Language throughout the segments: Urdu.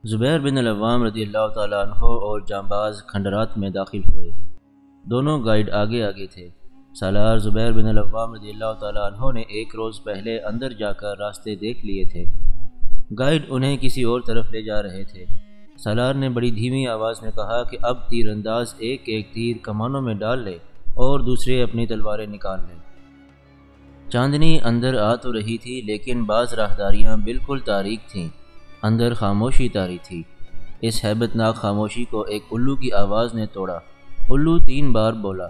زبیر بن العوام رضی اللہ تعالیٰ عنہ اور جانباز کھنڈرات میں داخل ہوئے۔ دونوں گائیڈ آگے آگے تھے۔ سالار زبیر بن العوام رضی اللہ تعالیٰ عنہ نے ایک روز پہلے اندر جا کر راستے دیکھ لیے تھے۔ گائیڈ انہیں کسی اور طرف لے جا رہے تھے۔ سالار نے بڑی دھیمی آواز میں کہا کہ اب تیر انداز ایک ایک تیر کمانوں میں ڈال لے اور دوسرے اپنی تلواریں نکال لیں۔ چاندنی اندر آ تو رہی تھی لیکن بعض راہداریاں بالکل تاریک تھیں۔ اندر خاموشی طاری تھی۔ اس ہیبت ناک خاموشی کو ایک الو کی آواز نے توڑا۔ الو 3 بار بولا۔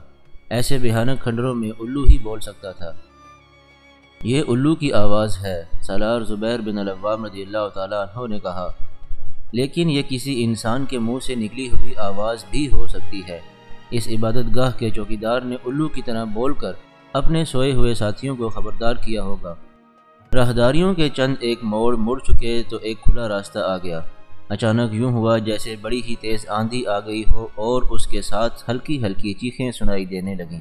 ایسے بھیانک کھنڈروں میں الو ہی بول سکتا تھا۔ یہ الو کی آواز ہے، سالار زبیر بن العوام رضی اللہ تعالیٰ عنہ نے کہا، لیکن یہ کسی انسان کے منہ سے نکلی ہوئی آواز بھی ہو سکتی ہے۔ اس عبادت گاہ کے چوکیدار نے الو کی طرح بول کر اپنے سوئے ہوئے ساتھیوں کو خبردار کیا ہوگا۔ راہداریوں کے چند ایک موڑ مڑ چکے تو ایک کھلا راستہ آ گیا۔ اچانک یوں ہوا جیسے بڑی ہی تیز آندھی آ گئی ہو اور اس کے ساتھ ہلکی ہلکی چیخیں سنائی دینے لگیں۔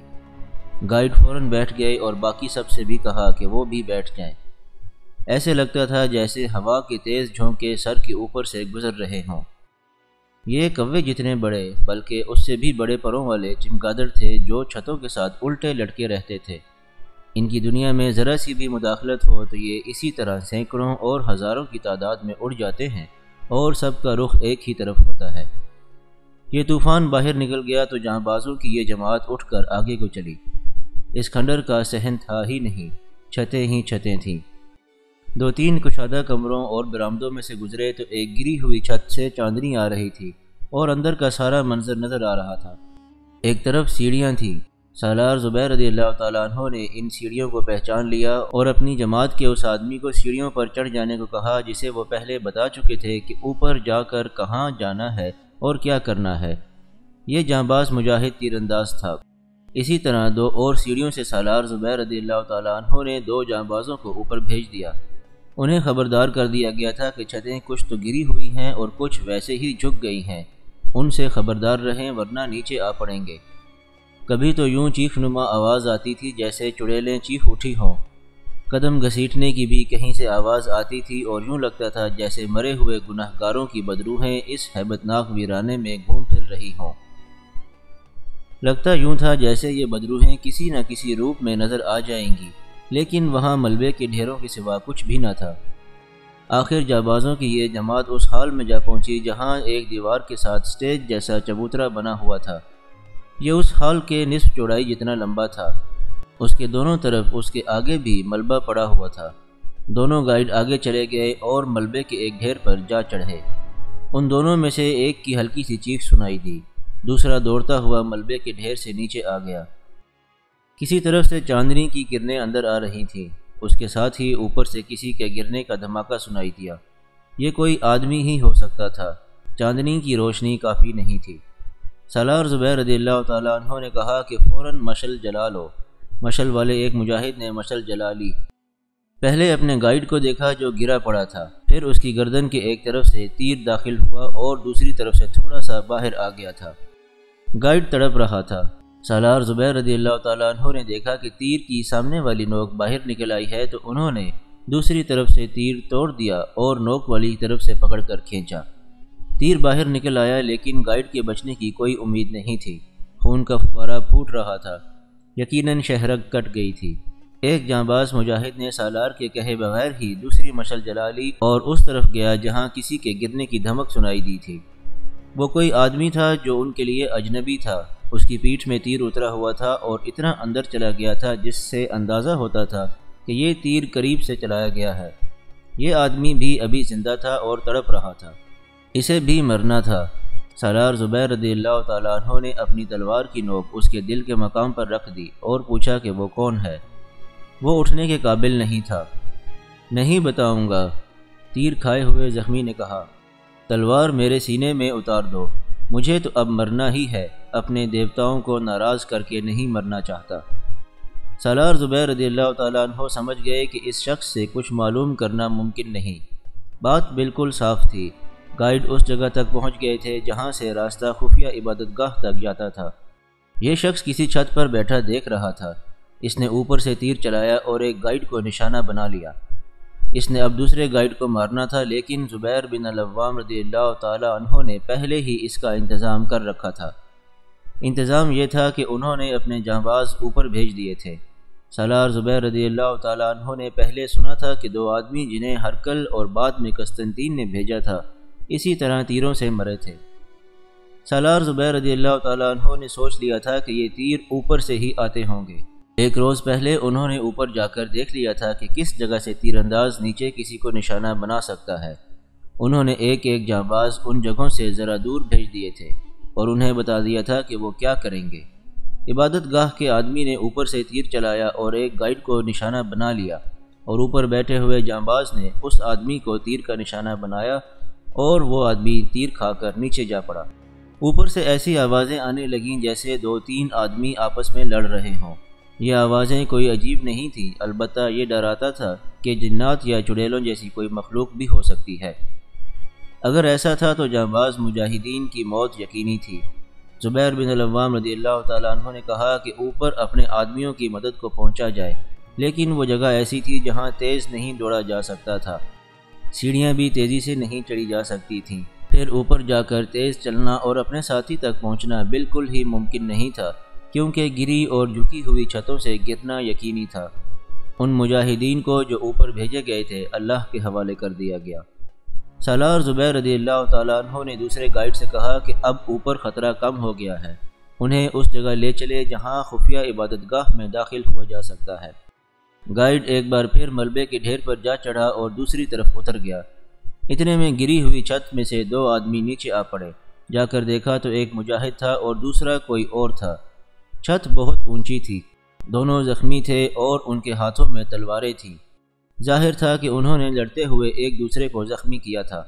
گائیڈ فوراً بیٹھ گئے اور باقی سب سے بھی کہا کہ وہ بھی بیٹھ جائیں۔ ایسے لگتا تھا جیسے ہوا کے تیز جھونکے سر کے اوپر سے گزر رہے ہوں۔ یہ کوے جتنے بڑے بلکہ اس سے بھی بڑے پروں والے چمگادڑ تھے جو چھتوں کے ساتھ الٹے لٹکے رہتے تھے۔ ان کی دنیا میں ذرا سی بھی مداخلت ہو تو یہ اسی طرح سینکڑوں اور ہزاروں کی تعداد میں اڑ جاتے ہیں اور سب کا رخ ایک ہی طرف ہوتا ہے۔ یہ طوفان باہر نکل گیا تو جہاں بازوں کی یہ جماعت اٹھ کر آگے کو چلی۔ اس کھنڈر کا صحن تھا ہی نہیں، چھتیں ہی چھتیں تھیں۔ 2-3 کشادہ کمروں اور برآمدوں میں سے گزرے تو ایک گری ہوئی چھت سے چاندنی آ رہی تھی اور اندر کا سارا منظر نظر آ رہا تھا۔ ایک طرف سیڑھیاں تھیں۔ سالار زبیر رضی اللہ تعالیٰ عنہ نے ان سیڑھیوں کو پہچان لیا اور اپنی جماعت کے اس آدمی کو سیڑھیوں پر چڑھ جانے کو کہا جسے وہ پہلے بتا چکے تھے کہ اوپر جا کر کہاں جانا ہے اور کیا کرنا ہے۔ یہ جانباز مجاہد تیر انداز تھا۔ اسی طرح 2 اور سیڑھیوں سے سالار زبیر رضی اللہ تعالیٰ عنہ نے 2 جانبازوں کو اوپر بھیج دیا۔ انہیں خبردار کر دیا گیا تھا کہ چھتیں کچھ تو گری ہوئی ہیں اور کچھ ویسے ہی جھک گئی ہیں، ان سے خبردار رہیں ورنہ نیچے آ پڑیں گے۔ کبھی تو یوں چیخ نما آواز آتی تھی جیسے چڑیلیں چیخ اٹھی ہوں۔ قدم گھسیٹنے کی بھی کہیں سے آواز آتی تھی اور یوں لگتا تھا جیسے مرے ہوئے گناہ گاروں کی بدروحیں اس ہیبت ناک ویرانے میں گھوم پھر رہی ہوں۔ لگتا یوں تھا جیسے یہ بدروحیں کسی نہ کسی روپ میں نظر آ جائیں گی، لیکن وہاں ملبے کے ڈھیروں کے سوا کچھ بھی نہ تھا۔ آخر جانبازوں کی یہ جماعت اس حال میں جا پہنچی جہاں ایک دیوار کے ساتھ سٹیج جیسا چبوترا بنا ہوا تھا۔ یہ اس ہال کے نصف چوڑائی جتنا لمبا تھا۔ اس کے دونوں طرف اس کے آگے بھی ملبہ پڑا ہوا تھا۔ دونوں گائیڈ آگے چلے گئے اور ملبے کے ایک ڈھیر پر جا چڑھے۔ ان دونوں میں سے ایک کی ہلکی سی چیخ سنائی دی، دوسرا دوڑتا ہوا ملبے کے ڈھیر سے نیچے آ گیا۔ کسی طرف سے چاندنی کی کرنیں اندر آ رہی تھیں، اس کے ساتھ ہی اوپر سے کسی کے گرنے کا دھماکہ سنائی دیا۔ یہ کوئی آدمی ہی ہو سکتا تھا، چاندنی کی روشنی کافی نہیں تھی۔ سالار زبیر رضی اللہ تعالیٰ عنہ نے کہا کہ فوراً مشل جلا لو۔ مشل والے ایک مجاہد نے مشل جلا لی۔ پہلے اپنے گائیڈ کو دیکھا جو گرا پڑا تھا، پھر اس کی گردن کے ایک طرف سے تیر داخل ہوا اور دوسری طرف سے تھوڑا سا باہر آ گیا تھا۔ گائیڈ تڑپ رہا تھا۔ سالار زبیر رضی اللہ تعالیٰ عنہ نے دیکھا کہ تیر کی سامنے والی نوک باہر نکل آئی ہے تو انہوں نے دوسری طرف سے تیر توڑ دیا اور نوک والی طرف سے پکڑ کر کھینچا۔ تیر باہر نکل آیا لیکن گائیڈ کے بچنے کی کوئی امید نہیں تھی۔ خون کا فوارہ پھوٹ رہا تھا، یقیناً شہرگ کٹ گئی تھی۔ ایک جانباز مجاہد نے سالار کے کہے بغیر ہی دوسری مشل جلا لی اور اس طرف گیا جہاں کسی کے گرنے کی دھمک سنائی دی تھی۔ وہ کوئی آدمی تھا جو ان کے لیے اجنبی تھا۔ اس کی پیٹھ میں تیر اترا ہوا تھا اور اتنا اندر چلا گیا تھا جس سے اندازہ ہوتا تھا کہ یہ تیر قریب سے چلایا گیا ہے۔ یہ آدمی بھی ابھی زندہ تھا اور تڑپ رہا تھا، اسے بھی مرنا تھا۔ سالار زبیر رضی اللہ تعالیٰ عنہ نے اپنی تلوار کی نوک اس کے دل کے مقام پر رکھ دی اور پوچھا کہ وہ کون ہے۔ وہ اٹھنے کے قابل نہیں تھا۔ نہیں بتاؤں گا، تیر کھائے ہوئے زخمی نے کہا۔ تلوار میرے سینے میں اتار دو، مجھے تو اب مرنا ہی ہے، اپنے دیوتاؤں کو ناراض کر کے نہیں مرنا چاہتا۔ سالار زبیر رضی اللہ تعالیٰ عنہ سمجھ گئے کہ اس شخص سے کچھ معلوم کرنا ممکن نہیں۔ بات بالکل صاف تھی۔ گائیڈ اس جگہ تک پہنچ گئے تھے جہاں سے راستہ خفیہ عبادت گاہ تک جاتا تھا۔ یہ شخص کسی چھت پر بیٹھا دیکھ رہا تھا۔ اس نے اوپر سے تیر چلایا اور ایک گائیڈ کو نشانہ بنا لیا۔ اس نے اب دوسرے گائیڈ کو مارنا تھا، لیکن زبیر بن العوام رضی اللہ تعالی عنہ نے پہلے ہی اس کا انتظام کر رکھا تھا۔ انتظام یہ تھا کہ انہوں نے اپنے جانباز اوپر بھیج دیے تھے۔ سالار زبیر رضی اللہ تعالی عنہ نے پہلے سنا تھا کہ 2 آدمی جنہیں ہرقل اور بعد میں قسطنطین نے بھیجا تھا اسی طرح تیروں سے مرے تھے۔ سالار زبیر رضی اللہ تعالی عنہ نے سوچ لیا تھا کہ یہ تیر اوپر سے ہی آتے ہوں گے۔ ایک روز پہلے انہوں نے اوپر جا کر دیکھ لیا تھا کہ کس جگہ سے تیر انداز نیچے کسی کو نشانہ بنا سکتا ہے۔ انہوں نے ایک ایک جانباز ان جگہوں سے ذرا دور بھیج دیے تھے اور انہیں بتا دیا تھا کہ وہ کیا کریں گے۔ عبادت گاہ کے آدمی نے اوپر سے تیر چلایا اور ایک گائیڈ کو نشانہ بنا لیا، اور اوپر بیٹھے ہوئے جانباز نے اس آدمی کو تیر کا نشانہ بنایا اور وہ آدمی تیر کھا کر نیچے جا پڑا۔ اوپر سے ایسی آوازیں آنے لگیں جیسے 2-3 آدمی آپس میں لڑ رہے ہوں۔ یہ آوازیں کوئی عجیب نہیں تھیں، البتہ یہ ڈراتا تھا کہ جنات یا چڑیلوں جیسی کوئی مخلوق بھی ہو سکتی ہے۔ اگر ایسا تھا تو جانباز مجاہدین کی موت یقینی تھی۔ زبیر بن العوام رضی اللہ تعالیٰ عنہ نے کہا کہ اوپر اپنے آدمیوں کی مدد کو پہنچا جائے، لیکن وہ جگہ ایسی تھی جہاں تیز نہیں دوڑا جا سکتا تھا، سیڑھیاں بھی تیزی سے نہیں چڑھی جا سکتی تھیں۔ پھر اوپر جا کر تیز چلنا اور اپنے ساتھی تک پہنچنا بالکل ہی ممکن نہیں تھا، کیونکہ گری اور جھکی ہوئی چھتوں سے گرنا یقینی تھا۔ ان مجاہدین کو جو اوپر بھیجے گئے تھے اللہ کے حوالے کر دیا گیا۔ سالار زبیر رضی اللہ تعالیٰ عنہ نے دوسرے گائیڈ سے کہا کہ اب اوپر خطرہ کم ہو گیا ہے، انہیں اس جگہ لے چلے جہاں خفیہ عبادت گاہ میں داخل ہوا جا سکتا ہے۔ گائیڈ ایک بار پھر ملبے کے ڈھیر پر جا چڑھا اور دوسری طرف اتر گیا۔ اتنے میں گری ہوئی چھت میں سے 2 آدمی نیچے آ پڑے۔ جا کر دیکھا تو ایک مجاہد تھا اور دوسرا کوئی اور تھا۔ چھت بہت اونچی تھی، دونوں زخمی تھے اور ان کے ہاتھوں میں تلواریں تھیں۔ ظاہر تھا کہ انہوں نے لڑتے ہوئے ایک دوسرے کو زخمی کیا تھا۔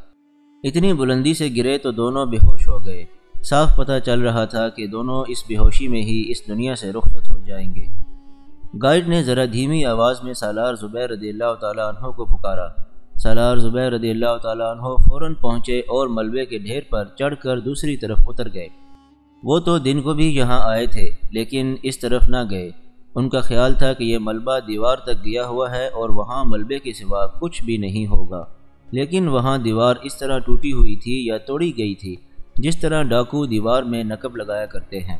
اتنی بلندی سے گرے تو دونوں بے ہوش ہو گئے۔ صاف پتہ چل رہا تھا کہ دونوں اس بے ہوشی میں ہی اس دنیا سے رخصت ہو جائیں گے۔ گائیڈ نے ذرا دھیمی آواز میں سالار زبیر رضی اللہ تعالیٰ عنہ کو پکارا۔ سالار زبیر رضی اللہ تعالیٰ عنہ فوراً پہنچے اور ملبے کے ڈھیر پر چڑھ کر دوسری طرف اتر گئے۔ وہ تو دن کو بھی یہاں آئے تھے لیکن اس طرف نہ گئے۔ ان کا خیال تھا کہ یہ ملبہ دیوار تک گیا ہوا ہے اور وہاں ملبے کے سوا کچھ بھی نہیں ہوگا، لیکن وہاں دیوار اس طرح ٹوٹی ہوئی تھی یا توڑی گئی تھی جس طرح ڈاکو دیوار میں نقب لگایا کرتے ہیں۔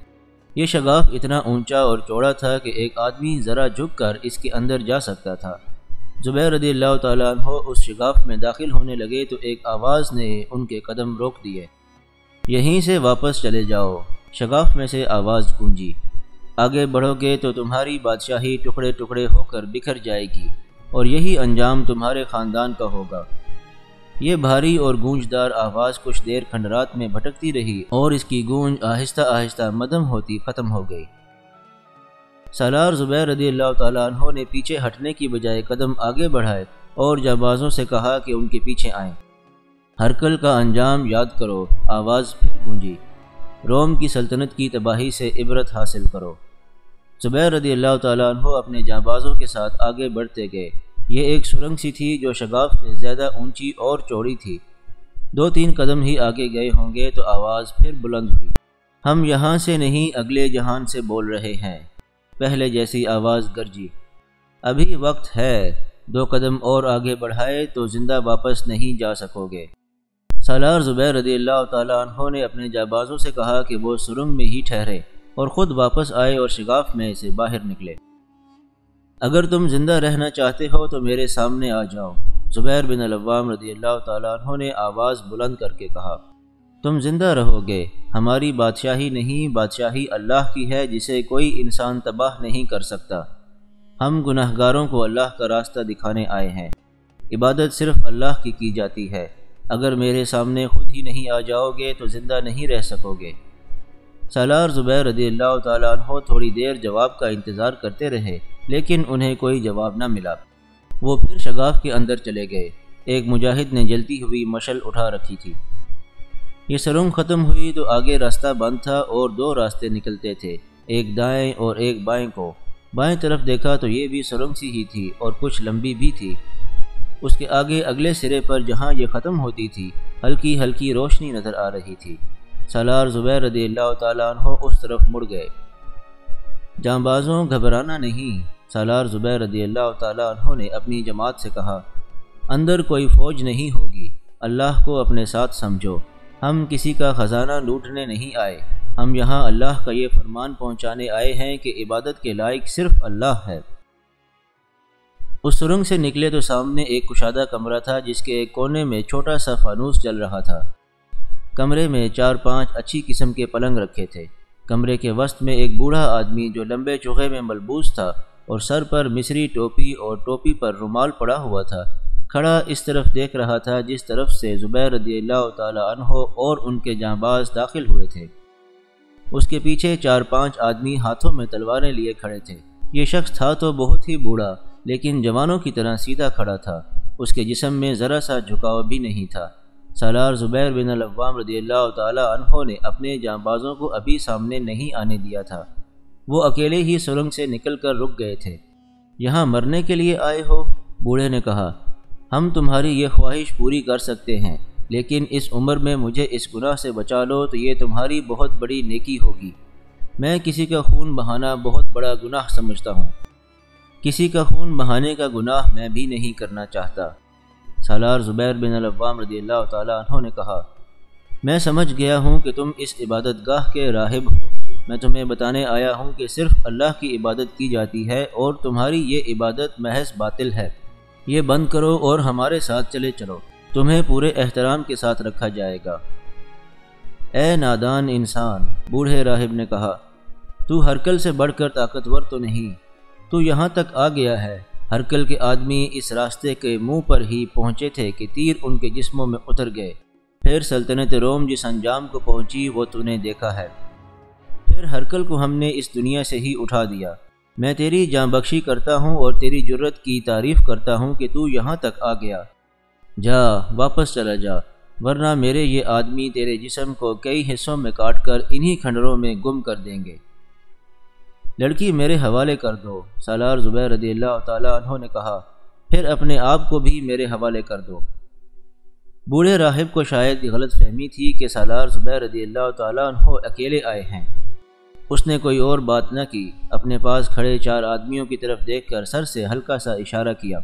یہ شگاف اتنا اونچا اور چوڑا تھا کہ ایک آدمی ذرا جھک کر اس کے اندر جا سکتا تھا۔ زبیر رضی اللہ تعالیٰ عنہ اس شگاف میں داخل ہونے لگے تو ایک آواز نے ان کے قدم روک دیے۔ یہیں سے واپس چلے جاؤ، شگاف میں سے آواز گونجی۔ آگے بڑھو گے تو تمہاری بادشاہی ٹکڑے ٹکڑے ہو کر بکھر جائے گی اور یہی انجام تمہارے خاندان کا ہوگا۔ یہ بھاری اور گونجدار آواز کچھ دیر کھنڈرات میں بھٹکتی رہی اور اس کی گونج آہستہ آہستہ مدھم ہوتی ختم ہو گئی۔ سالار زبیر رضی اللہ تعالیٰ عنہ نے پیچھے ہٹنے کی بجائے قدم آگے بڑھائے اور جانبازوں سے کہا کہ ان کے پیچھے آئیں۔ ہرقل کا انجام یاد کرو، آواز پھر گونجی۔ روم کی سلطنت کی تباہی سے عبرت حاصل کرو۔ زبیر رضی اللہ تعالیٰ عنہ اپنے جانبازوں کے ساتھ آگے بڑھتے گئے۔ یہ ایک سرنگ سی تھی جو شگاف سے زیادہ اونچی اور چوڑی تھی۔ 2-3 قدم ہی آگے گئے ہوں گے تو آواز پھر بلند ہوئی۔ ہم یہاں سے نہیں اگلے جہان سے بول رہے ہیں، پہلے جیسی آواز گرجی۔ ابھی وقت ہے، 2 قدم اور آگے بڑھائے تو زندہ واپس نہیں جا سکو گے۔ سالار زبیر رضی اللہ تعالیٰ عنہ نے اپنے جانبازوں سے کہا کہ وہ سرنگ میں ہی ٹھہرے اور خود واپس آئے اور شگاف میں سے باہر نکلے۔ اگر تم زندہ رہنا چاہتے ہو تو میرے سامنے آ جاؤ، زبیر بن العوام رضی اللہ تعالیٰ عنہ نے آواز بلند کر کے کہا۔ تم زندہ رہو گے، ہماری بادشاہی نہیں، بادشاہی اللہ کی ہے جسے کوئی انسان تباہ نہیں کر سکتا۔ ہم گناہگاروں کو اللہ کا راستہ دکھانے آئے ہیں۔ عبادت صرف اللہ کی جاتی ہے۔ اگر میرے سامنے خود ہی نہیں آ جاؤ گے تو زندہ نہیں رہ سکو گے۔ سالار زبیر رضی اللہ تعالیٰ عنہ تھوڑی دیر جواب کا انتظار کرتے رہے لیکن انہیں کوئی جواب نہ ملا۔ وہ پھر شگاف کے اندر چلے گئے۔ ایک مجاہد نے جلتی ہوئی مشل اٹھا رکھی تھی۔ یہ سرنگ ختم ہوئی تو آگے راستہ بند تھا اور 2 راستے نکلتے تھے، ایک دائیں اور ایک بائیں کو۔ بائیں طرف دیکھا تو یہ بھی سرنگ سی ہی تھی اور کچھ لمبی بھی تھی۔ اس کے آگے اگلے سرے پر جہاں یہ ختم ہوتی تھی ہلکی ہلکی روشنی نظر آ رہی تھی۔ سالار زبیر رضی اللہ تعالیٰ عنہ اس طرف مڑ گئے۔ جانبازوں، گھبرانا نہیں، سالار زبیر رضی اللہ تعالیٰ عنہ نے اپنی جماعت سے کہا۔ اندر کوئی فوج نہیں ہوگی، اللہ کو اپنے ساتھ سمجھو، ہم کسی کا خزانہ لوٹنے نہیں آئے، ہم یہاں اللہ کا یہ فرمان پہنچانے آئے ہیں کہ عبادت کے لائق صرف اللہ ہے۔ اس سرنگ سے نکلے تو سامنے ایک کشادہ کمرہ تھا جس کے ایک کونے میں چھوٹا سا فانوس جل رہا تھا۔ کمرے میں 4-5 اچھی قسم کے پلنگ رکھے تھے۔ کمرے کے وسط میں ایک بوڑھا آدمی جو لمبے چوغے میں ملبوس تھا اور سر پر مصری ٹوپی اور ٹوپی پر رومال پڑا ہوا تھا، کھڑا اس طرف دیکھ رہا تھا جس طرف سے زبیر رضی اللہ تعالی عنہ اور ان کے جانباز داخل ہوئے تھے۔ اس کے پیچھے 4-5 آدمی ہاتھوں میں تلواریں لیے کھڑے تھے۔ یہ شخص تھا تو بہت ہی بوڑھا، لیکن جوانوں کی طرح سیدھا کھڑا تھا، اس کے جسم میں ذرا سا جھکاؤ بھی نہیں تھا۔ سالار زبیر بن العوام رضی اللہ تعالی عنہ نے اپنے جانبازوں کو ابھی سامنے نہیں آنے دیا تھا، وہ اکیلے ہی سرنگ سے نکل کر رک گئے تھے۔ یہاں مرنے کے لیے آئے ہو؟ بوڑھے نے کہا، ہم تمہاری یہ خواہش پوری کر سکتے ہیں، لیکن اس عمر میں مجھے اس گناہ سے بچا لو تو یہ تمہاری بہت بڑی نیکی ہوگی۔ میں کسی کا خون بہانا بہت بڑا گناہ سمجھتا ہوں، کسی کا خون بہانے کا گناہ میں بھی نہیں کرنا چاہتا۔ سالار زبیر بن العوام رضی اللہ تعالی عنہ نے کہا، میں سمجھ گیا ہوں کہ تم اس عبادت گاہ کے راہب ہو، میں تمہیں بتانے آیا ہوں کہ صرف اللہ کی عبادت کی جاتی ہے اور تمہاری یہ عبادت محض باطل ہے۔ یہ بند کرو اور ہمارے ساتھ چلے چلو، تمہیں پورے احترام کے ساتھ رکھا جائے گا۔ اے نادان انسان، بوڑھے راہب نے کہا، تو ہرکل سے بڑھ کر طاقتور تو نہیں، تو یہاں تک آ گیا ہے۔ ہرکل کے آدمی اس راستے کے منہ پر ہی پہنچے تھے کہ تیر ان کے جسموں میں اتر گئے، پھر سلطنت روم جس انجام کو پہنچی وہ تو نے دیکھا ہے۔ پھر ہرکل کو ہم نے اس دنیا سے ہی اٹھا دیا۔ میں تیری جاں بخشی کرتا ہوں اور تیری جرت کی تعریف کرتا ہوں کہ تو یہاں تک آ گیا۔ جا، واپس چلا جا، ورنہ میرے یہ آدمی تیرے جسم کو کئی حصوں میں کاٹ کر انہی کھنڈروں میں گم کر دیں گے۔ لڑکی میرے حوالے کر دو، سالار زبیر رضی اللہ تعالی عنہ نے کہا، پھر اپنے آپ کو بھی میرے حوالے کر دو۔ بوڑھے راہب کو شاید غلط فہمی تھی کہ سالار زبیر رضی اللہ تعالی عنہ اکیلے آئے ہیں۔ اس نے کوئی اور بات نہ کی، اپنے پاس کھڑے 4 آدمیوں کی طرف دیکھ کر سر سے ہلکا سا اشارہ کیا۔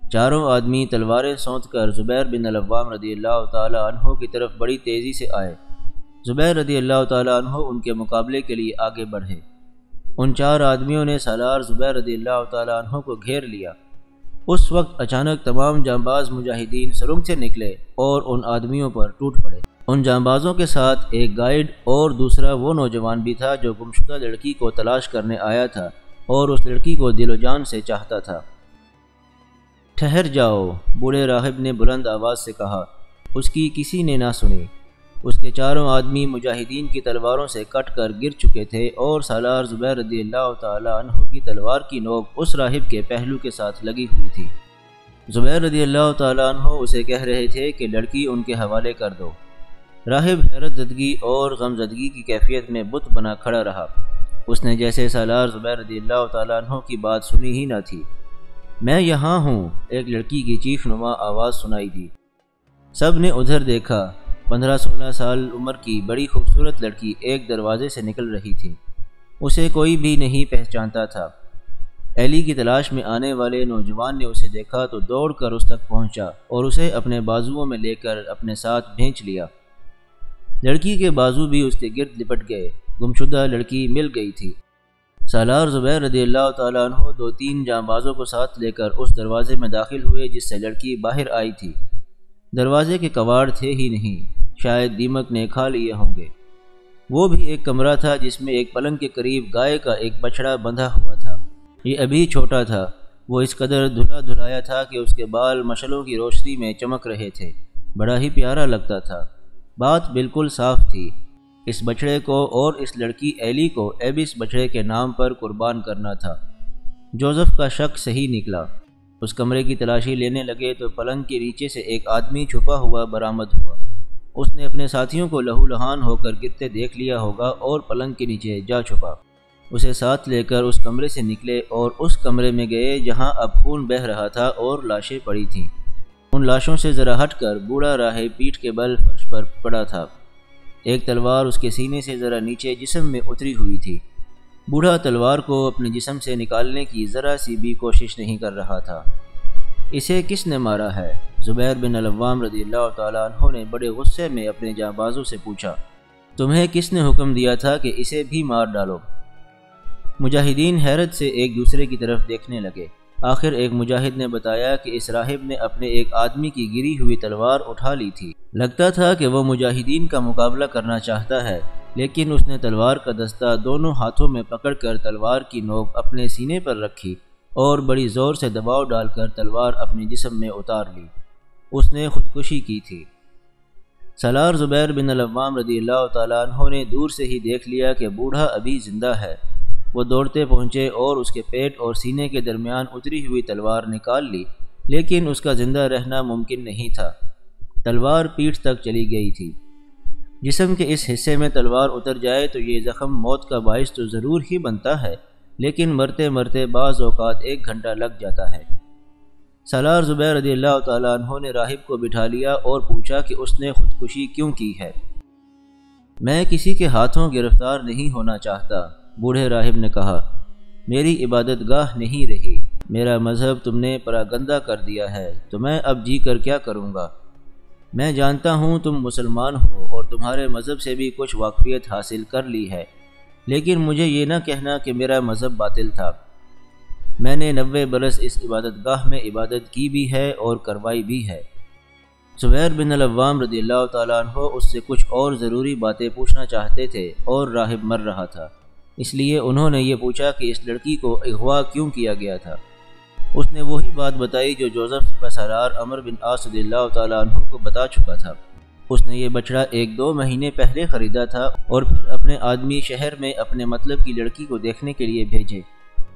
چاروں آدمی تلواریں سونت کر زبیر بن العوام رضی اللہ تعالی عنہ کی طرف بڑی تیزی سے آئے۔ زبیر رضی اللہ تعالی عنہ ان کے مقابلے کے لیے آگے بڑھے۔ ان 4 آدمیوں نے سالار زبیر رضی اللہ تعالی عنہ کو گھیر لیا۔ اس وقت اچانک تمام جانباز مجاہدین سرنگ سے نکلے اور ان آدمیوں پر ٹوٹ پڑے۔ ان جانبازوں کے ساتھ ایک گائیڈ اور دوسرا وہ نوجوان بھی تھا جو گمشدہ لڑکی کو تلاش کرنے آیا تھا اور اس لڑکی کو دل و جان سے چاہتا تھا۔ ٹھہر جاؤ، بوڑھے راہب نے بلند آواز سے کہا۔ اس کی کسی نے نہ سنی۔ اس کے 4 آدمی مجاہدین کی تلواروں سے کٹ کر گر چکے تھے اور سالار زبیر رضی اللہ تعالی عنہ کی تلوار کی نوک اس راہب کے پہلو کے ساتھ لگی ہوئی تھی۔ زبیر رضی اللہ تعالی عنہ اسے کہہ رہے تھے کہ لڑکی ان کے حوالے کر دو۔ راہب حیرت زدگی اور غم زدگی کی کیفیت میں بت بنا کھڑا رہا۔ اس نے جیسے سالار زبیر رضی اللہ تعالی عنہ کی بات سنی ہی نہ تھی۔ میں یہاں ہوں، ایک لڑکی کی چیخ نما آواز سنائی دی۔ سب نے ادھر دیکھا۔ 15-16 سال عمر کی بڑی خوبصورت لڑکی ایک دروازے سے نکل رہی تھی۔ اسے کوئی بھی نہیں پہچانتا تھا۔ ایلی کی تلاش میں آنے والے نوجوان نے اسے دیکھا تو دوڑ کر اس تک پہنچا اور اسے اپنے بازوؤں میں لے کر اپنے ساتھ بھینچ لیا۔ لڑکی کے بازو بھی اس کے گرد لپٹ گئے۔ گمشدہ لڑکی مل گئی تھی۔ سالار زبیر رضی اللہ تعالیٰ عنہ 2-3 جانبازوں کو ساتھ لے کر اس دروازے میں داخل ہوئے جس سے لڑکی باہر آئی تھی۔ دروازے کے کواڑ تھے ہی نہیں، شاید دیمک نے کھا لیے ہوں گے۔ وہ بھی ایک کمرہ تھا جس میں ایک پلنگ کے قریب گائے کا ایک بچڑا بندھا ہوا تھا۔ یہ ابھی چھوٹا تھا، وہ اس قدر دھلا دھلایا تھا کہ اس کے بال مشعلوں کی روشنی میں چمک رہے تھے، بڑا ہی پیارا لگتا تھا۔ بات بالکل صاف تھی، اس بچڑے کو اور اس لڑکی ایلی کو ایبس بچڑے کے نام پر قربان کرنا تھا۔ جوزف کا شک صحیح نکلا۔ اس کمرے کی تلاشی لینے لگے تو پلنگ کے نیچے سے ایک آدمی چھپا ہوا برآمد ہوا۔ اس نے اپنے ساتھیوں کو لہو لہان ہو کر گرتے دیکھ لیا ہوگا اور پلنگ کے نیچے جا چھپا۔ اسے ساتھ لے کر اس کمرے سے نکلے اور اس کمرے میں گئے جہاں اب خون بہہ رہا تھا اور لاشیں پڑی تھیں۔ ان لاشوں سے ذرا ہٹ کر بوڑھا راہب پیٹھ کے بل فرش پر پڑا تھا۔ ایک تلوار اس کے سینے سے ذرا نیچے جسم میں اتری ہوئی تھی۔ بوڑھا تلوار کو اپنے جسم سے نکالنے کی ذرا سی بھی کوشش نہیں کر رہا تھا۔ اسے کس نے مارا ہے؟ زبیر بن العوام رضی اللہ تعالیٰ عنہ نے بڑے غصے میں اپنے جانبازوں سے پوچھا۔ تمہیں کس نے حکم دیا تھا کہ اسے بھی مار ڈالو؟ مجاہدین حیرت سے ایک دوسرے کی طرف دیکھنے لگے۔ آخر ایک مجاہد نے بتایا کہ اس راہب نے اپنے ایک آدمی کی گری ہوئی تلوار اٹھا لی تھی۔ لگتا تھا کہ وہ مجاہدین کا مقابلہ کرنا چاہتا ہے، لیکن اس نے تلوار کا دستہ دونوں ہاتھوں میں پکڑ کر تلوار کی نوک اپنے سینے پر رکھی اور بڑی زور سے دباؤ ڈال کر تلوار اپنے جسم میں اتار لی۔ اس نے خودکشی کی تھی۔ سالار زبیر بن العوام رضی اللہ تعالیٰ عنہ نے دور سے ہی دیکھ لیا کہ بوڑھا ابھی زندہ ہے۔ وہ دوڑتے پہنچے اور اس کے پیٹ اور سینے کے درمیان اتری ہوئی تلوار نکال لی، لیکن اس کا زندہ رہنا ممکن نہیں تھا۔ تلوار پیٹھ تک چلی گئی تھی۔ جسم کے اس حصے میں تلوار اتر جائے تو یہ زخم موت کا باعث تو ضرور ہی بنتا ہے، لیکن مرتے مرتے بعض اوقات 1 گھنٹہ لگ جاتا ہے۔ سالار زبیر رضی اللہ تعالیٰ عنہ نے راہب کو بٹھا لیا اور پوچھا کہ اس نے خودکشی کیوں کی ہے۔ میں کسی کے ہاتھوں گرفتار نہیں ہونا چاہتا، بوڑھے راہب نے کہا۔ میری عبادت گاہ نہیں رہی، میرا مذہب تم نے پراگندہ کر دیا ہے، تو میں اب جی کر کیا کروں گا؟ میں جانتا ہوں تم مسلمان ہو اور تمہارے مذہب سے بھی کچھ واقفیت حاصل کر لی ہے، لیکن مجھے یہ نہ کہنا کہ میرا مذہب باطل تھا۔ میں نے 90 برس اس عبادت گاہ میں عبادت کی بھی ہے اور کروائی بھی ہے۔ زبیر بن العوام رضی اللہ تعالیٰ عنہ اس سے کچھ اور ضروری باتیں پوچھنا چاہتے تھے اور راہب مر رہا تھا، اس لیے انہوں نے یہ پوچھا کہ اس لڑکی کو اغوا کیوں کیا گیا تھا۔ اس نے وہی بات بتائی جو جوزف سپہ سالار عمرو بن عاص رضی اللہ تعالیٰ عنہ کو بتا چکا تھا۔ اس نے یہ بچڑا 1-2 مہینے پہلے خریدا تھا اور پھر اپنے آدمی شہر میں اپنے مطلب کی لڑکی کو دیکھنے کے لیے بھیجے۔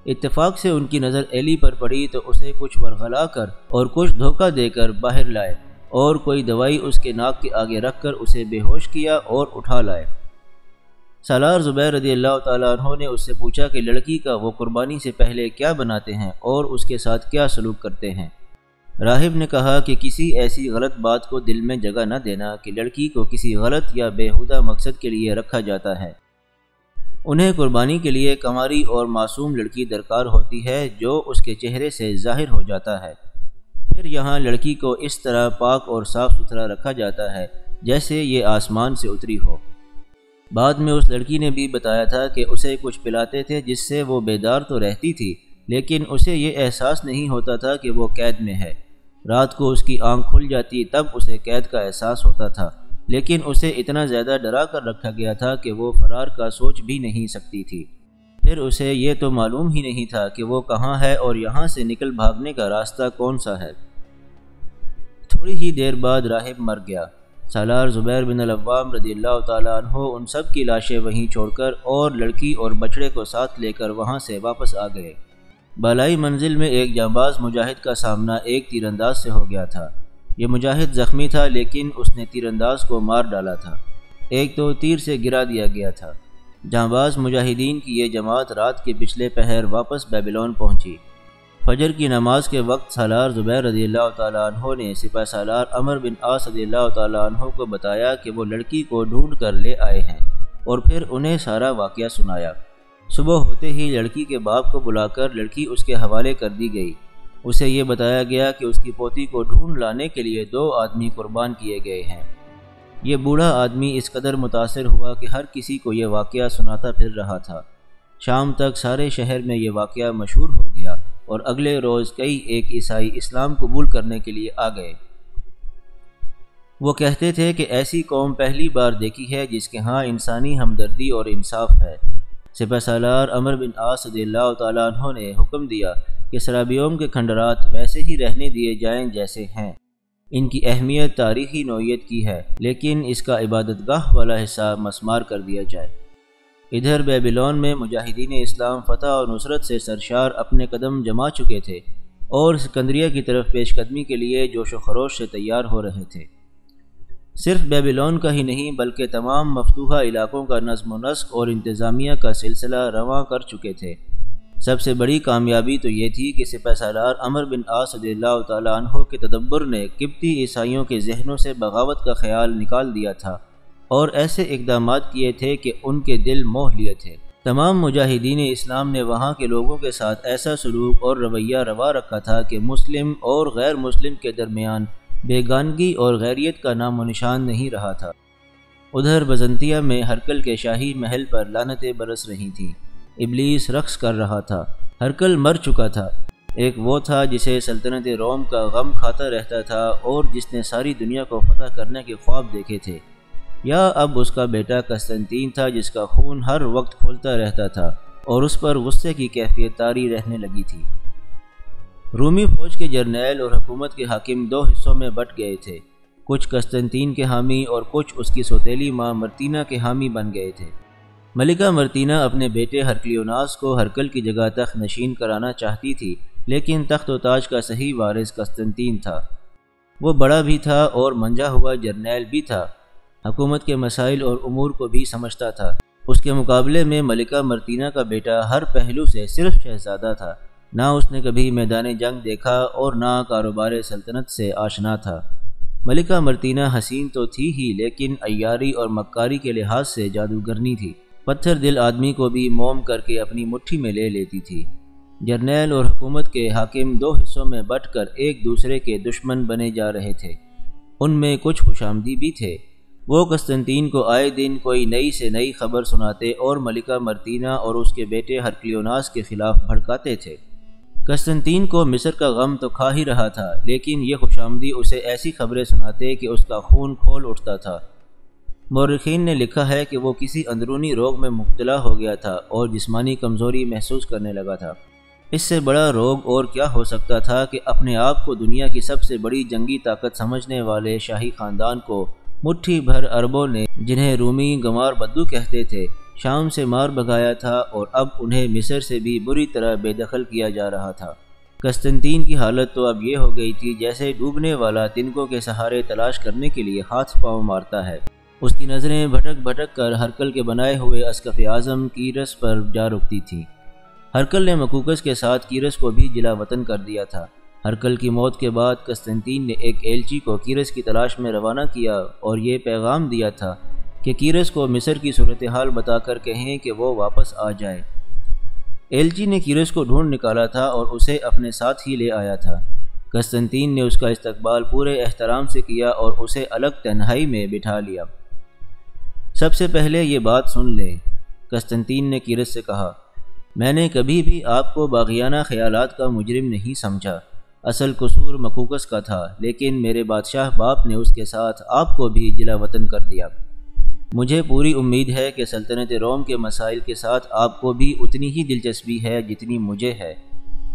اتفاق سے ان کی نظر ایلی پر پڑی تو اسے کچھ ورغلا کر اور کچھ دھوکہ دے کر باہر لائے اور کوئی دوائی اس کے ناک کے آگے رکھ کر اسے بے ہوش کیا اور اٹھا لائے۔ سالار زبیر رضی اللہ تعالیٰ عنہ نے اس سے پوچھا کہ لڑکی کا وہ قربانی سے پہلے کیا بناتے ہیں اور اس کے ساتھ کیا سلوک کرتے ہیں؟ راہب نے کہا کہ کسی ایسی غلط بات کو دل میں جگہ نہ دینا کہ لڑکی کو کسی غلط یا بیہودہ مقصد کے لیے رکھا جاتا ہے۔ انہیں قربانی کے لیے کنواری اور معصوم لڑکی درکار ہوتی ہے جو اس کے چہرے سے ظاہر ہو جاتا ہے۔ پھر یہاں لڑکی کو اس طرح پاک اور صاف ستھرا رکھا جاتا ہے جیسے یہ آسمان سے اتری ہو۔ بعد میں اس لڑکی نے بھی بتایا تھا کہ اسے کچھ پلاتے تھے جس سے وہ بیدار تو رہتی تھی، لیکن اسے یہ احساس نہیں ہوتا تھا کہ وہ قید میں ہے۔ رات کو اس کی آنکھ کھل جاتی تب اسے قید کا احساس ہوتا تھا، لیکن اسے اتنا زیادہ ڈرا کر رکھا گیا تھا کہ وہ فرار کا سوچ بھی نہیں سکتی تھی۔ پھر اسے یہ تو معلوم ہی نہیں تھا کہ وہ کہاں ہے اور یہاں سے نکل بھاگنے کا راستہ کون سا ہے۔ تھوڑی ہی دیر بعد راہب مر گیا۔ سالار زبیر بن العوام رضی اللہ تعالیٰ عنہ ان سب کی لاشیں وہیں چھوڑ کر اور لڑکی اور بچڑے کو ساتھ لے کر وہاں سے واپس آ گئے۔ بالائی منزل میں ایک جانباز مجاہد کا سامنا ایک تیر انداز سے ہو گیا تھا۔ یہ مجاہد زخمی تھا لیکن اس نے تیر انداز کو مار ڈالا تھا، ایک تو تیر سے گرا دیا گیا تھا۔ جانباز مجاہدین کی یہ جماعت رات کے پچھلے پہر واپس بیبلون پہنچی۔ فجر کی نماز کے وقت سالار زبیر رضی اللہ تعالیٰ عنہ نے سپہ سالار عمرو بن عاص رضی اللہ تعالیٰ عنہ کو بتایا کہ وہ لڑکی کو ڈھونڈ کر لے آئے ہیں، اور پھر انہیں سارا واقعہ سنایا۔ صبح ہوتے ہی لڑکی کے باپ کو بلا کر لڑکی اس کے حوالے کر دی گئی۔ اسے یہ بتایا گیا کہ اس کی پوتی کو ڈھونڈ لانے کے لیے 2 آدمی قربان کیے گئے ہیں۔ یہ بوڑھا آدمی اس قدر متاثر ہوا کہ ہر کسی کو یہ واقعہ سناتا پھر رہا تھا۔ شام تک سارے شہر میں یہ واقعہ مشہور ہو گیا اور اگلے روز کئی ایک عیسائی اسلام قبول کرنے کے لیے آ گئے۔ وہ کہتے تھے کہ ایسی قوم پہلی بار دیکھی ہے جس کے ہاں انسانی ہمدردی اور انصاف ہے۔ سپہ سالار عمرو بن عاص رضی اللہ تعالیٰ عنہ نے حکم دیا کہ سرابیوم کے کھنڈرات ویسے ہی رہنے دیے جائیں جیسے ہیں۔ ان کی اہمیت تاریخی نوعیت کی ہے، لیکن اس کا عبادت گاہ والا حصہ مسمار کر دیا جائے۔ ادھر بیبلون میں مجاہدین اسلام فتح اور نصرت سے سرشار اپنے قدم جما چکے تھے اور اسکندریہ کی طرف پیش قدمی کے لیے جوش و خروش سے تیار ہو رہے تھے۔ صرف بیبلون کا ہی نہیں بلکہ تمام مفتوحہ علاقوں کا نظم و نسق اور انتظامیہ کا سلسلہ رواں کر چکے تھے۔ سب سے بڑی کامیابی تو یہ تھی کہ سپہ سالار عمرو بن عاص رضی اللہ تعالیٰ عنہ کے تدبر نے قبطی عیسائیوں کے ذہنوں سے بغاوت کا خیال نکال دیا تھا اور ایسے اقدامات کیے تھے کہ ان کے دل موہ لیے تھے۔ تمام مجاہدین اسلام نے وہاں کے لوگوں کے ساتھ ایسا سلوک اور رویہ روا رکھا تھا کہ مسلم اور غیر مسلم کے درمیان بیگانگی اور غیریت کا نام و نشان نہیں رہا تھا۔ ادھر بزنطیہ میں ہرکل کے شاہی محل پر لعنتیں برس رہی تھیں۔ ابلیس رقص کر رہا تھا۔ ہرکل مر چکا تھا۔ ایک وہ تھا جسے سلطنت روم کا غم کھاتا رہتا تھا اور جس نے ساری دنیا کو فتح کرنے کے خواب دیکھے تھے، یا اب اس کا بیٹا قسطنطین تھا جس کا خون ہر وقت کھولتا رہتا تھا اور اس پر غصے کی کیفیت طاری رہنے لگی تھی۔ رومی فوج کے جرنیل اور حکومت کے حاکم دو حصوں میں بٹ گئے تھے، کچھ قسطنطین کے حامی اور کچھ اس کی سوتیلی ماں مرتینہ کے حامی بن گئے تھے۔ ملکہ مرتینہ اپنے بیٹے ہرکلیوناس کو ہرکل کی جگہ تخت نشین کرانا چاہتی تھی، لیکن تخت و تاج کا صحیح وارث قسطنطین تھا۔ وہ بڑا بھی تھا اور منجا ہوا جرنیل بھی تھا، حکومت کے مسائل اور امور کو بھی سمجھتا تھا۔ اس کے مقابلے میں ملکہ مرتینہ کا بیٹا ہر پہلو سے صرف شہزادہ تھا، نہ اس نے کبھی میدان جنگ دیکھا اور نہ کاروبار سلطنت سے آشنا تھا۔ ملکہ مرتینہ حسین تو تھی ہی، لیکن عیاری اور مکاری کے لحاظ سے جادوگرنی تھی۔ پتھر دل آدمی کو بھی موم کر کے اپنی مٹھی میں لے لیتی تھی۔ جرنیل اور حکومت کے حاکم دو حصوں میں بٹ کر ایک دوسرے کے دشمن بنے جا رہے تھے۔ ان میں کچھ خوشامدی بھی تھے۔ وہ قسطنطین کو آئے دن کوئی نئی سے نئی خبر سناتے اور ملکہ مرتینہ اور اس کے بیٹے ہرکلیوناس کے خلاف بھڑکاتے تھے۔ قسطنطین کو مصر کا غم تو کھا ہی رہا تھا، لیکن یہ خوشامدی اسے ایسی خبریں سناتے کہ اس کا خون کھول اٹھتا تھا۔ مورخین نے لکھا ہے کہ وہ کسی اندرونی روگ میں مبتلا ہو گیا تھا اور جسمانی کمزوری محسوس کرنے لگا تھا۔ اس سے بڑا روگ اور کیا ہو سکتا تھا کہ اپنے آپ کو دنیا کی سب سے بڑی جنگی طاقت سمجھنے والے شاہی خاندان کو مٹھی بھر عربوں نے، جنہیں رومی گمار بدو کہتے تھے، شام سے مار بھگایا تھا اور اب انہیں مصر سے بھی بری طرح بے دخل کیا جا رہا تھا۔ قسطنطین کی حالت تو اب یہ ہو گئی تھی جیسے ڈوبنے والا تنکوں کے سہارے تلاش کرنے کے لیے ہاتھ پاؤں مارتا ہے۔ اس کی نظریں بھٹک بھٹک کر ہرکل کے بنائے ہوئے اسقف اعظم کیرس پر جا رکتی تھیں۔ ہرکل نے مکوکس کے ساتھ کیرس کو بھی جلا وطن کر دیا تھا۔ ہرکل کی موت کے بعد قسطنطین نے ایک ایلچی کو کیرس کی تلاش میں روانہ کیا اور یہ پیغام دیا تھا کہ کیرس کو مصر کی صورتحال بتا کر کہیں کہ وہ واپس آ جائے۔ ایلچی نے کیرس کو ڈھونڈ نکالا تھا اور اسے اپنے ساتھ ہی لے آیا تھا۔ قسطنطین نے اس کا استقبال پورے احترام سے کیا اور اسے الگ تنہائی میں بٹھا لیا۔ سب سے پہلے یہ بات سن لیں، قسطنطین نے کیرس سے کہا، میں نے کبھی بھی آپ کو باغیانہ خیالات کا مجرم نہیں سمجھا۔ اصل قصور مکوکس کا تھا، لیکن میرے بادشاہ باپ نے اس کے ساتھ آپ کو بھی جلا وطن کر دیا۔ مجھے پوری امید ہے کہ سلطنت روم کے مسائل کے ساتھ آپ کو بھی اتنی ہی دلچسپی ہے جتنی مجھے ہے۔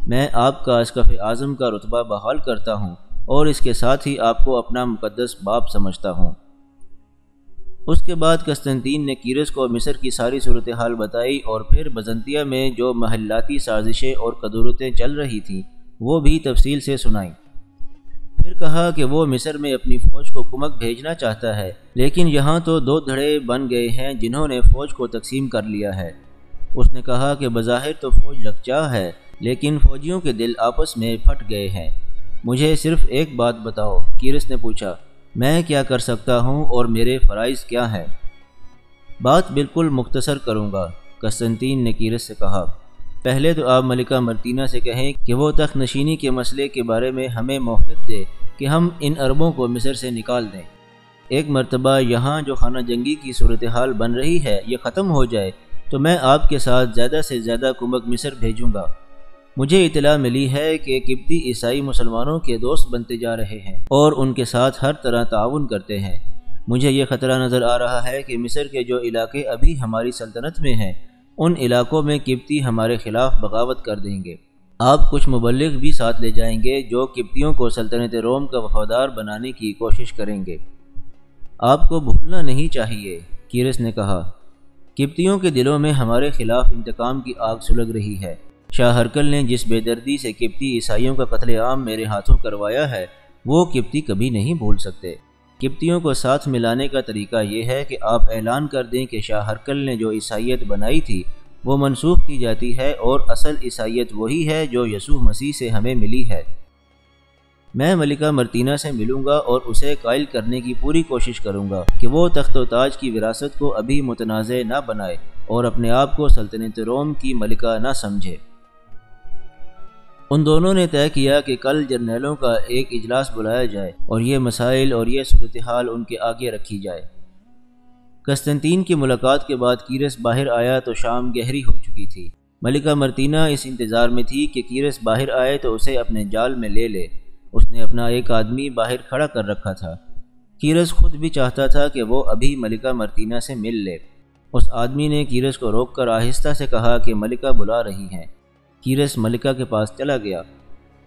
میں آپ کا اسقف اعظم کا رتبہ بحال کرتا ہوں اور اس کے ساتھ ہی آپ کو اپنا مقدس باپ سمجھتا ہوں۔ اس کے بعد قسطنطین نے کیرس کو مصر کی ساری صورتحال بتائی اور پھر بزنطیہ میں جو محلاتی سازشیں اور قدورتیں چل رہی تھیں وہ بھی تفصیل سے سنائیں۔ پھر کہا کہ وہ مصر میں اپنی فوج کو کمک بھیجنا چاہتا ہے، لیکن یہاں تو دو دھڑے بن گئے ہیں جنہوں نے فوج کو تقسیم کر لیا ہے۔ اس نے کہا کہ بظاہر تو فوج یکجا ہے، لیکن فوجیوں کے دل آپس میں پھٹ گئے ہیں۔ مجھے صرف ایک بات بتاؤ، کیرس نے پوچھا، میں کیا کر سکتا ہوں اور میرے فرائض کیا ہیں؟ بات بالکل مختصر کروں گا، قسطنطین نے کیرس سے کہا۔ پہلے تو آپ ملکہ مرتینہ سے کہیں کہ وہ تخت نشینی کے مسئلے کے بارے میں ہمیں مہلت دے کہ ہم ان عربوں کو مصر سے نکال دیں۔ ایک مرتبہ یہاں جو خانہ جنگی کی صورتحال بن رہی ہے یہ ختم ہو جائے تو میں آپ کے ساتھ زیادہ سے زیادہ کمک مصر بھیجوں گا۔ مجھے اطلاع ملی ہے کہ قبطی عیسائی مسلمانوں کے دوست بنتے جا رہے ہیں اور ان کے ساتھ ہر طرح تعاون کرتے ہیں۔ مجھے یہ خطرہ نظر آ رہا ہے کہ مصر کے جو علاقے ابھی ہماری سلطنت میں ہیں ان علاقوں میں قبطی ہمارے خلاف بغاوت کر دیں گے۔ آپ کچھ مبلغ بھی ساتھ لے جائیں گے جو قبطیوں کو سلطنت روم کا وفادار بنانے کی کوشش کریں گے۔ آپ کو بھولنا نہیں چاہیے، کیرس نے کہا، قبطیوں کے دلوں میں ہمارے خلاف انتقام کی آگ سلگ رہی ہے۔ شاہ ہرکل نے جس بے دردی سے قبطی عیسائیوں کا قتل عام میرے ہاتھوں کروایا ہے وہ قبطی کبھی نہیں بھول سکتے۔ قبطیوں کو ساتھ ملانے کا طریقہ یہ ہے کہ آپ اعلان کر دیں کہ شاہ ہرکل نے جو عیسائیت بنائی تھی وہ منسوخ کی جاتی ہے اور اصل عیسائیت وہی ہے جو یسوع مسیح سے ہمیں ملی ہے۔ میں ملکہ مرتینہ سے ملوں گا اور اسے قائل کرنے کی پوری کوشش کروں گا کہ وہ تخت و تاج کی وراثت کو ابھی متنازع نہ بنائے اور اپنے آپ کو سلطنت روم کی ملکہ نہ سمجھے۔ ان دونوں نے طے کیا کہ کل جرنیلوں کا ایک اجلاس بلایا جائے اور یہ مسائل اور یہ صورتحال ان کے آگے رکھی جائے۔ قسطنطین کی ملاقات کے بعد کیرس باہر آیا تو شام گہری ہو چکی تھی۔ ملکہ مرتینہ اس انتظار میں تھی کہ کیرس باہر آئے تو اسے اپنے جال میں لے لے۔ اس نے اپنا ایک آدمی باہر کھڑا کر رکھا تھا۔ کیرس خود بھی چاہتا تھا کہ وہ ابھی ملکہ مرتینہ سے مل لے۔ اس آدمی نے کیرس کو روک کر آہستہ سے کہا کہ ملکہ بلا رہی ہیں۔ کیرس ملکہ کے پاس چلا گیا۔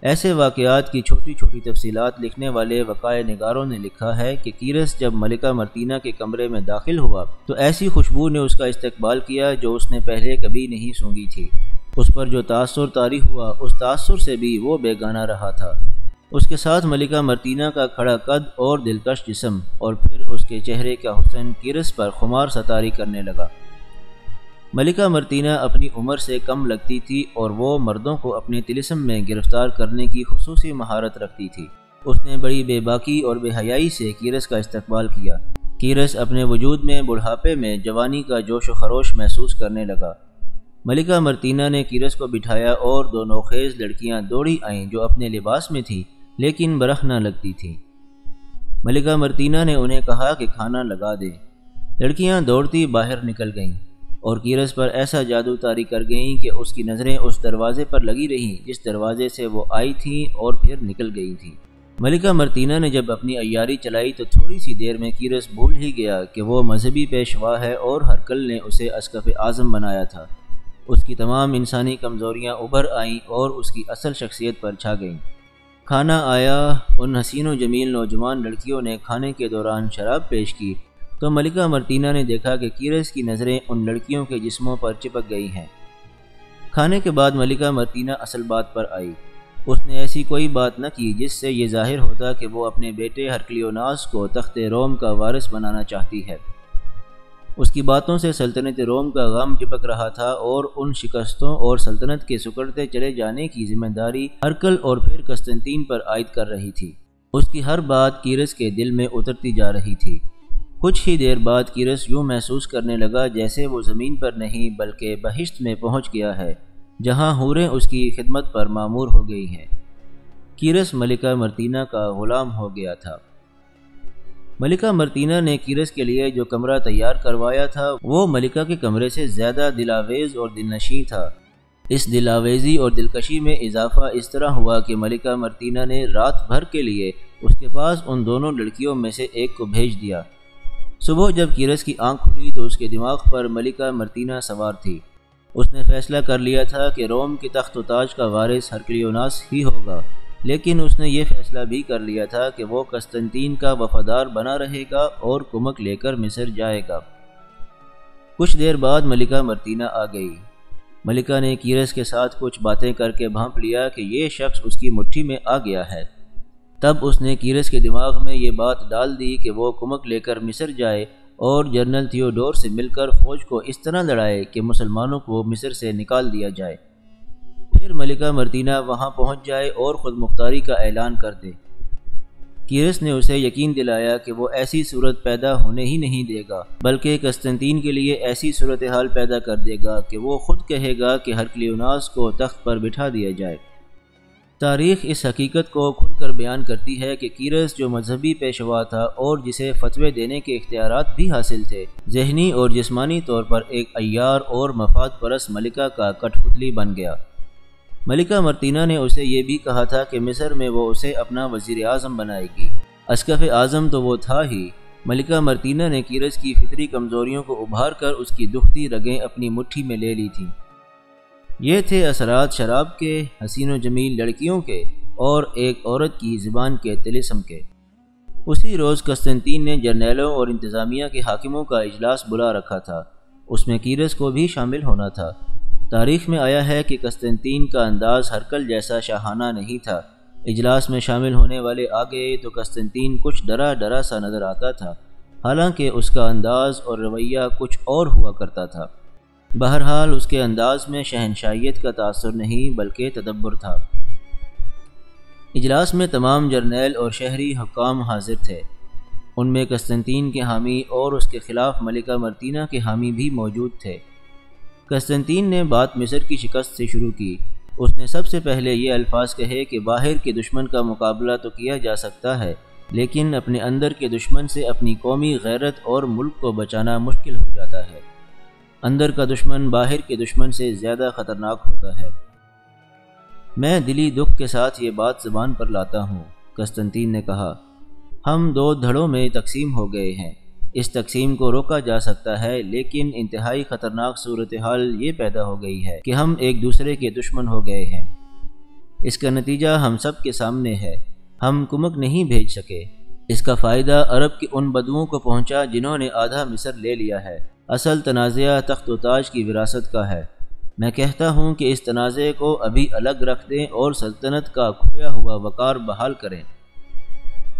ایسے واقعات کی چھوٹی چھوٹی تفصیلات لکھنے والے وقائع نگاروں نے لکھا ہے کہ کیرس جب ملکہ مرتینہ کے کمرے میں داخل ہوا تو ایسی خوشبو نے اس کا استقبال کیا جو اس نے پہلے کبھی نہیں سونگھی تھی۔ اس پر جو تاثر طاری ہوا اس تاثر سے بھی وہ بیگانہ رہا تھا۔ اس کے ساتھ ملکہ مرتینہ کا کھڑا قد اور دلکش جسم اور پھر اس کے چہرے کا حسن کیرس پر خمار ستاری کرنے لگا۔ ملکہ مرتینہ اپنی عمر سے کم لگتی تھی اور وہ مردوں کو اپنے طلسم میں گرفتار کرنے کی خصوصی مہارت رکھتی تھی۔ اس نے بڑی بے باکی اور بے حیائی سے کیرس کا استقبال کیا۔ کیرس اپنے وجود میں بڑھاپے میں جوانی کا جوش و خروش محسوس کرنے لگا۔ ملکہ مرتینہ نے کیرس کو بٹھایا اور دو نوخیز لڑکیاں دوڑی آئیں جو اپنے لباس میں تھیں لیکن برہنہ نہ لگتی تھیں۔ ملکہ مرتینہ نے انہیں کہا کہ کھانا لگا دیں۔ لڑکیاں دوڑتی باہر نکل گئیں اور کیرس پر ایسا جادو طاری کر گئیں کہ اس کی نظریں اس دروازے پر لگی رہیں جس دروازے سے وہ آئی تھیں اور پھر نکل گئی تھیں۔ ملکہ مرتینہ نے جب اپنی عیاری چلائی تو تھوڑی سی دیر میں کیرس بھول ہی گیا کہ وہ مذہبی پیشوا ہے اور ہرکل نے اسے اسقف اعظم بنایا تھا۔ اس کی تمام انسانی کمزوریاں ابھر آئیں اور اس کی اصل شخصیت پر چھا گئیں۔ کھانا آیا۔ ان حسین و جمیل نوجوان لڑکیوں نے کھانے کے دوران شراب پیش کی تو ملکہ مرتینہ نے دیکھا کہ کیرس کی نظریں ان لڑکیوں کے جسموں پر چپک گئی ہیں۔ کھانے کے بعد ملکہ مرتینہ اصل بات پر آئی۔ اس نے ایسی کوئی بات نہ کی جس سے یہ ظاہر ہوتا کہ وہ اپنے بیٹے ہرکلیوناس کو تخت روم کا وارث بنانا چاہتی ہے۔ اس کی باتوں سے سلطنت روم کا غم ٹپک رہا تھا اور ان شکستوں اور سلطنت کے سکڑتے چلے جانے کی ذمہ داری ہرکل اور پھر قسطنطین پر عائد کر رہی تھی۔ اس کی ہر بات کیرس کے دل میں اترتی جا رہی تھی۔ کچھ ہی دیر بعد کیرس یوں محسوس کرنے لگا جیسے وہ زمین پر نہیں بلکہ بہشت میں پہنچ گیا ہے جہاں حوریں اس کی خدمت پر مامور ہو گئی ہیں۔ کیرس ملکہ مرتینہ کا غلام ہو گیا تھا۔ ملکہ مرتینہ نے کیرس کے لیے جو کمرہ تیار کروایا تھا وہ ملکہ کے کمرے سے زیادہ دلاویز اور دلنشیں تھا۔ اس دلاویزی اور دلکشی میں اضافہ اس طرح ہوا کہ ملکہ مرتینہ نے رات بھر کے لیے اس کے پاس ان دونوں لڑکیوں میں سے ایک کو بھیج دیا۔ صبح جب کیرس کی آنکھ کھلی تو اس کے دماغ پر ملکہ مرتینہ سوار تھی۔ اس نے فیصلہ کر لیا تھا کہ روم کے تخت و تاج کا وارث ہرکلیوناس ہی ہوگا، لیکن اس نے یہ فیصلہ بھی کر لیا تھا کہ وہ قسطنطین کا وفادار بنا رہے گا اور کمک لے کر مصر جائے گا۔ کچھ دیر بعد ملکہ مرتینہ آ گئی۔ ملکہ نے کیرس کے ساتھ کچھ باتیں کر کے بھانپ لیا کہ یہ شخص اس کی مٹھی میں آ گیا ہے۔ تب اس نے کیرس کے دماغ میں یہ بات ڈال دی کہ وہ کمک لے کر مصر جائے اور جنرل تھیوڈور سے مل کر فوج کو اس طرح لڑائے کہ مسلمانوں کو مصر سے نکال دیا جائے، پھر ملکہ مرتینہ وہاں پہنچ جائے اور خود مختاری کا اعلان کر دے۔ کیرس نے اسے یقین دلایا کہ وہ ایسی صورت پیدا ہونے ہی نہیں دے گا بلکہ قسطنطین کے لیے ایسی صورتحال پیدا کر دے گا کہ وہ خود کہے گا کہ ہرکلیوناس کو تخت پر بٹھا دیا جائے۔ تاریخ اس حقیقت کو کھل کر بیان کرتی ہے کہ کیرس جو مذہبی پیشوا تھا اور جسے فتوے دینے کے اختیارات بھی حاصل تھے، ذہنی اور جسمانی طور پر ایک عیار اور مفاد پرست ملکہ کا کٹ پتلی بن گیا۔ ملکہ مرتینہ نے اسے یہ بھی کہا تھا کہ مصر میں وہ اسے اپنا وزیر اعظم بنائے گی۔ اسقف اعظم تو وہ تھا ہی۔ ملکہ مرتینہ نے کیرس کی فطری کمزوریوں کو ابھار کر اس کی دکھتی رگیں اپنی مٹھی میں لے لی تھیں۔ یہ تھے اثرات شراب کے، حسین و جمیل لڑکیوں کے اور ایک عورت کی زبان کے طلسم کے۔ اسی روز قسطنطین نے جرنیلوں اور انتظامیہ کے حاکموں کا اجلاس بلا رکھا تھا۔ اس میں کیرس کو بھی شامل ہونا تھا۔ تاریخ میں آیا ہے کہ قسطنطین کا انداز ہرکل جیسا شاہانہ نہیں تھا۔ اجلاس میں شامل ہونے والے آ گئے تو قسطنطین کچھ ڈرا ڈرا سا نظر آتا تھا، حالانکہ اس کا انداز اور رویہ کچھ اور ہوا کرتا تھا۔ بہرحال اس کے انداز میں شہنشاہیت کا تاثر نہیں بلکہ تدبر تھا۔ اجلاس میں تمام جرنیل اور شہری حکام حاضر تھے۔ ان میں قسطنطین کے حامی اور اس کے خلاف ملکہ مرتینہ کے حامی بھی موجود تھے۔ قسطنطین نے بات مصر کی شکست سے شروع کی۔ اس نے سب سے پہلے یہ الفاظ کہے کہ باہر کے دشمن کا مقابلہ تو کیا جا سکتا ہے، لیکن اپنے اندر کے دشمن سے اپنی قومی غیرت اور ملک کو بچانا مشکل ہو جاتا ہے۔ اندر کا دشمن باہر کے دشمن سے زیادہ خطرناک ہوتا ہے۔ میں دلی دکھ کے ساتھ یہ بات زبان پر لاتا ہوں، قسطنطین نے کہا۔ ہم دو دھڑوں میں تقسیم ہو گئے ہیں۔ اس تقسیم کو روکا جا سکتا ہے، لیکن انتہائی خطرناک صورتحال یہ پیدا ہو گئی ہے کہ ہم ایک دوسرے کے دشمن ہو گئے ہیں۔ اس کا نتیجہ ہم سب کے سامنے ہے۔ ہم کمک نہیں بھیج سکے۔ اس کا فائدہ عرب کے ان بدوؤں کو پہنچا جنہوں نے آدھا مصر لے لیا ہے۔ اصل تنازعہ تخت و تاج کی وراثت کا ہے۔ میں کہتا ہوں کہ اس تنازع کو ابھی الگ رکھ دیں اور سلطنت کا کھویا ہوا وقار بحال کریں۔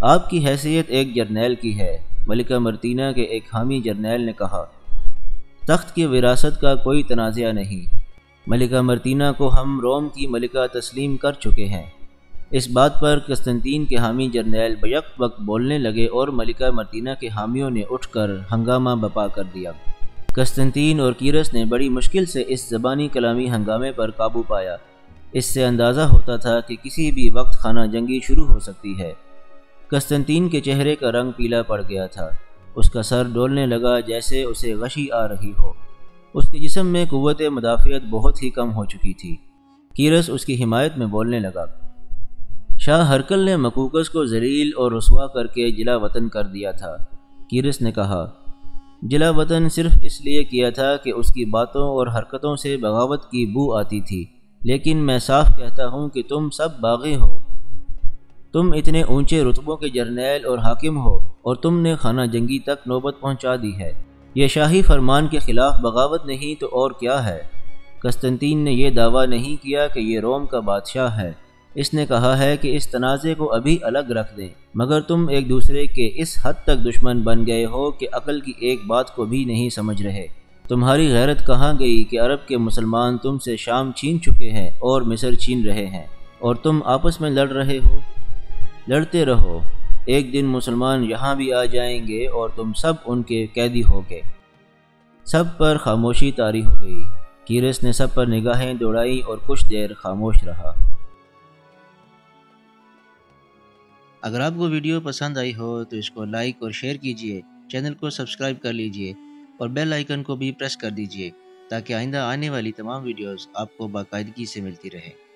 آپ کی حیثیت ایک جرنیل کی ہے، ملکہ مرتینہ کے ایک حامی جرنیل نے کہا۔ تخت کی وراثت کا کوئی تنازعہ نہیں۔ ملکہ مرتینہ کو ہم روم کی ملکہ تسلیم کر چکے ہیں۔ اس بات پر قسطنطین کے حامی جرنیل بیک وقت بولنے لگے اور ملکہ مرتینہ کے حامیوں نے اٹھ کر ہنگامہ بپا کر دیا۔ قسطنطین اور کیرس نے بڑی مشکل سے اس زبانی کلامی ہنگامے پر قابو پایا۔ اس سے اندازہ ہوتا تھا کہ کسی بھی وقت خانہ جنگی شروع ہو سکتی ہے۔ قسطنطین کے چہرے کا رنگ پیلا پڑ گیا تھا۔ اس کا سر ڈولنے لگا جیسے اسے غشی آ رہی ہو۔ اس کے جسم میں قوت مدافعت بہت ہی کم ہو چکی تھی۔ کیرس اس کی حمایت میں بولنے لگا۔ شاہ ہرقل نے مقوقس کو ذلیل اور رسوا کر کے جلا وطن کر دیا تھا۔ کیرس نے کہا۔ جلا وطن صرف اس لیے کیا تھا کہ اس کی باتوں اور حرکتوں سے بغاوت کی بو آتی تھی، لیکن میں صاف کہتا ہوں کہ تم سب باغی ہو۔ تم اتنے اونچے رتبوں کے جرنیل اور حاکم ہو اور تم نے خانہ جنگی تک نوبت پہنچا دی ہے۔ یہ شاہی فرمان کے خلاف بغاوت نہیں تو اور کیا ہے؟ قسطنطین نے یہ دعویٰ نہیں کیا کہ یہ روم کا بادشاہ ہے۔ اس نے کہا ہے کہ اس تنازع کو ابھی الگ رکھ دیں، مگر تم ایک دوسرے کے اس حد تک دشمن بن گئے ہو کہ عقل کی ایک بات کو بھی نہیں سمجھ رہے۔ تمہاری غیرت کہاں گئی کہ عرب کے مسلمان تم سے شام چھین چکے ہیں اور مصر چھین رہے ہیں، اور تم آپس میں لڑ رہے ہو؟ لڑتے رہو، ایک دن مسلمان یہاں بھی آ جائیں گے اور تم سب ان کے قیدی ہوگے۔ سب پر خاموشی طاری ہو گئی۔ کیرس نے سب پر نگاہیں دوڑائی اور کچھ دیر خاموش رہا۔ اگر آپ کو ویڈیو پسند آئی ہو تو اس کو لائک اور شیئر کیجیے، چینل کو سبسکرائب کر لیجیے اور بیل آئیکن کو بھی پریس کر دیجیے تاکہ آئندہ آنے والی تمام ویڈیوز آپ کو باقاعدگی سے ملتی رہے۔